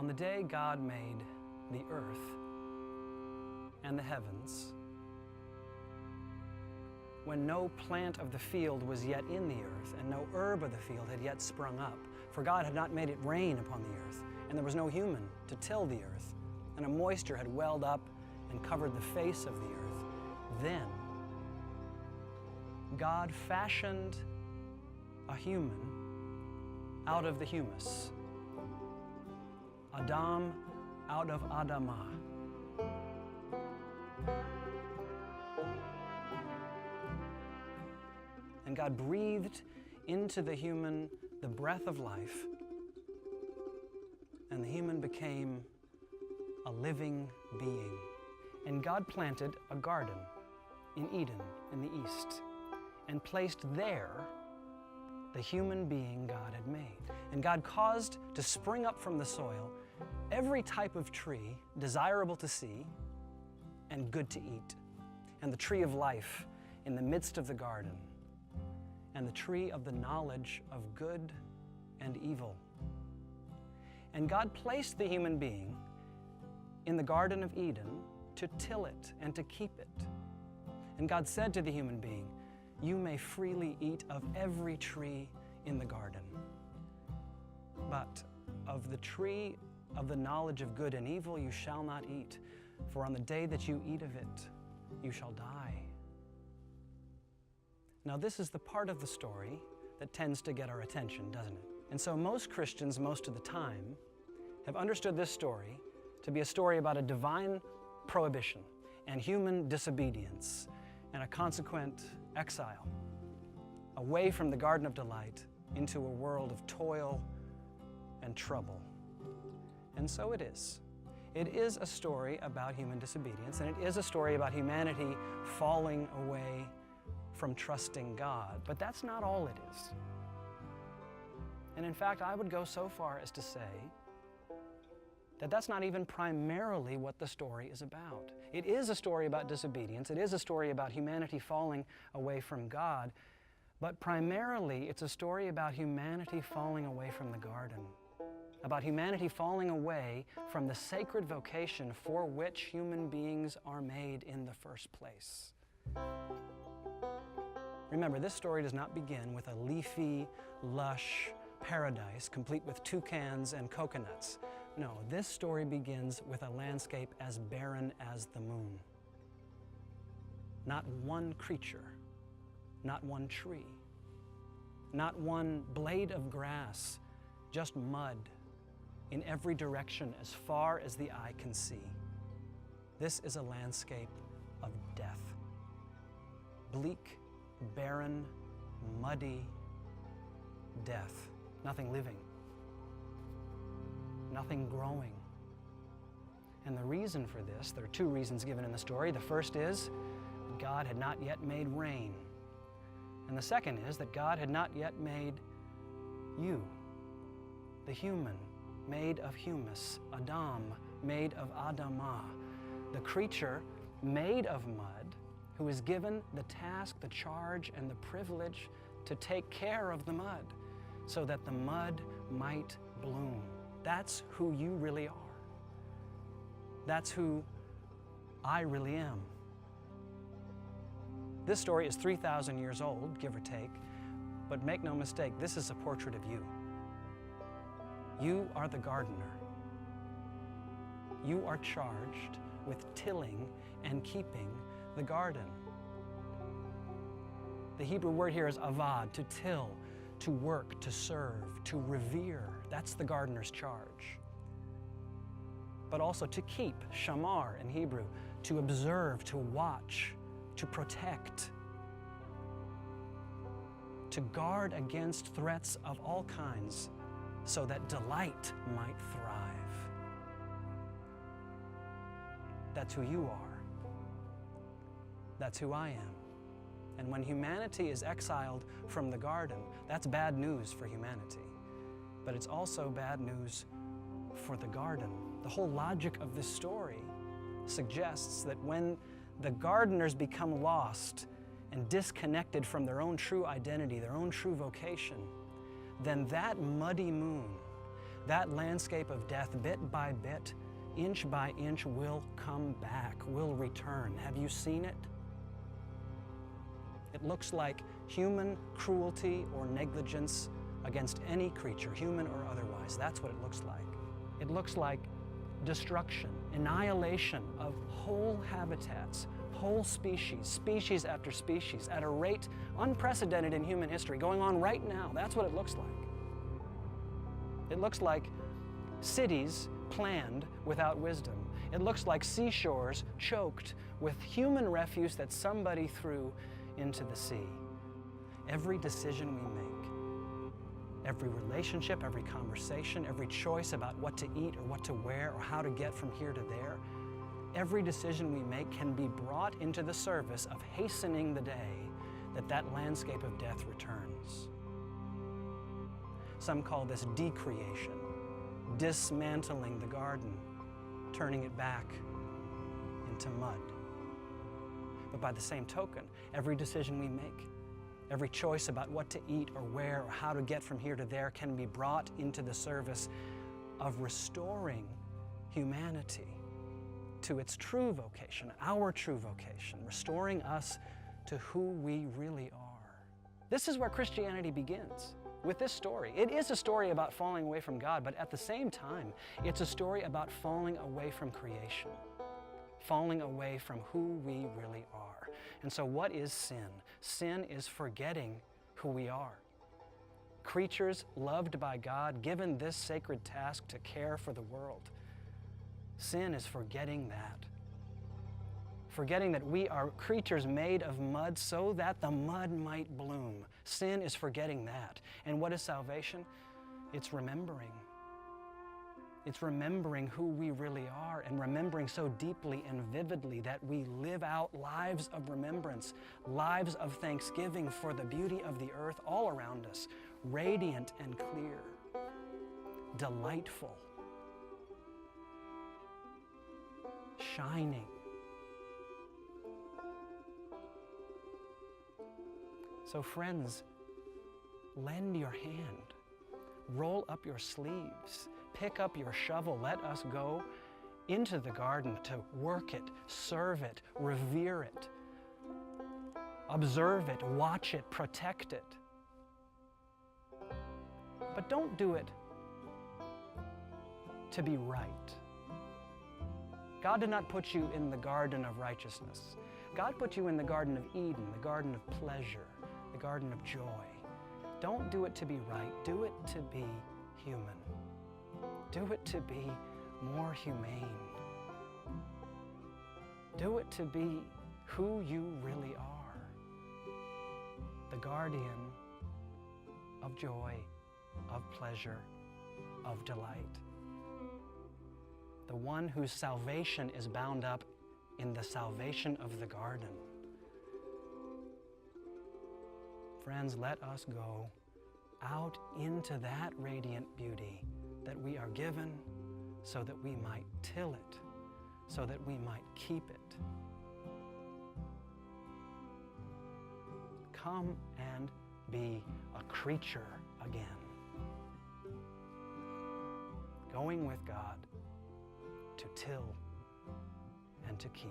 On the day God made the earth and the heavens, when no plant of the field was yet in the earth, and no herb of the field had yet sprung up, for God had not made it rain upon the earth, and there was no human to till the earth, and a moisture had welled up and covered the face of the earth, then God fashioned a human out of the humus, Adam out of Adamah. And God breathed into the human the breath of life, and the human became a living being. And God planted a garden in Eden in the east, and placed there the human being God had made. And God caused to spring up from the soil every type of tree desirable to see and good to eat, and the tree of life in the midst of the garden, and the tree of the knowledge of good and evil. And God placed the human being in the Garden of Eden to till it and to keep it. And God said to the human being, "You may freely eat of every tree in the garden, but of the tree of the knowledge of good and evil you shall not eat, for on the day that you eat of it, you shall die." Now, this is the part of the story that tends to get our attention, doesn't it? And so most Christians, most of the time, have understood this story to be a story about a divine prohibition and human disobedience and a consequent exile away from the Garden of Delight into a world of toil and trouble. And so it is. It is a story about human disobedience, and it is a story about humanity falling away from trusting God. But that's not all it is. And in fact, I would go so far as to say that that's not even primarily what the story is about. It is a story about disobedience. It is a story about humanity falling away from God. But primarily, it's a story about humanity falling away from the garden, about humanity falling away from the sacred vocation for which human beings are made in the first place. Remember, this story does not begin with a leafy, lush paradise complete with toucans and coconuts. No, this story begins with a landscape as barren as the moon. Not one creature, not one tree, not one blade of grass, just mud in every direction as far as the eye can see. This is a landscape of death. Bleak, barren, muddy death. Nothing living. Nothing growing. And the reason for this, there are two reasons given in the story. The first is that God had not yet made rain. And the second is that God had not yet made you, the human, made of humus, Adam, made of Adamah, the creature made of mud, who is given the task, the charge, and the privilege to take care of the mud so that the mud might bloom. That's who you really are. That's who I really am. This story is 3,000 years old, give or take, but make no mistake, this is a portrait of you. You are the gardener. You are charged with tilling and keeping the garden. The Hebrew word here is avad, to till, to work, to serve, to revere. That's the gardener's charge. But also to keep, shamar in Hebrew, to observe, to watch, to protect, to guard against threats of all kinds so that delight might thrive. That's who you are. That's who I am. And when humanity is exiled from the garden, that's bad news for humanity. But it's also bad news for the garden. The whole logic of this story suggests that when the gardeners become lost and disconnected from their own true identity, their own true vocation, then that muddy moon, That landscape of death, bit by bit, inch by inch, will come back, will return. Have you seen it? It looks like human cruelty or negligence against any creature, human or otherwise. That's what it looks like. It looks like destruction, annihilation of whole habitats, whole species, species after species, at a rate unprecedented in human history, going on right now. That's what it looks like. It looks like cities planned without wisdom. It looks like seashores choked with human refuse that somebody threw into the sea. Every decision we make, every relationship, every conversation, every choice about what to eat or what to wear or how to get from here to there, every decision we make can be brought into the service of hastening the day that that landscape of death returns. Some call this decreation, dismantling the garden, turning it back into mud. But by the same token, every decision we make, every choice about what to eat or wear or how to get from here to there can be brought into the service of restoring humanity to its true vocation, our true vocation, restoring us to who we really are. This is where Christianity begins, with this story. It is a story about falling away from God, but at the same time, it's a story about falling away from creation, falling away from who we really are. And so what is sin? Sin is forgetting who we are. Creatures loved by God, given this sacred task to care for the world. Sin is forgetting that. Forgetting that we are creatures made of mud so that the mud might bloom. Sin is forgetting that. And what is salvation? It's remembering. It's remembering who we really are and remembering so deeply and vividly that we live out lives of remembrance, lives of thanksgiving for the beauty of the earth all around us, radiant and clear, delightful, shining. So friends, lend your hand, roll up your sleeves, pick up your shovel, let us go into the garden to work it, serve it, revere it, observe it, watch it, protect it. But don't do it to be right. God did not put you in the garden of righteousness. God put you in the Garden of Eden, the garden of pleasure, the garden of joy. Don't do it to be right. Do it to be human. Do it to be more humane. Do it to be who you really are. The guardian of joy, of pleasure, of delight. The one whose salvation is bound up in the salvation of the garden. Friends, let us go out into that radiant beauty that we are given so that we might till it, so that we might keep it. Come and be a creature again. Going with God to till and to keep.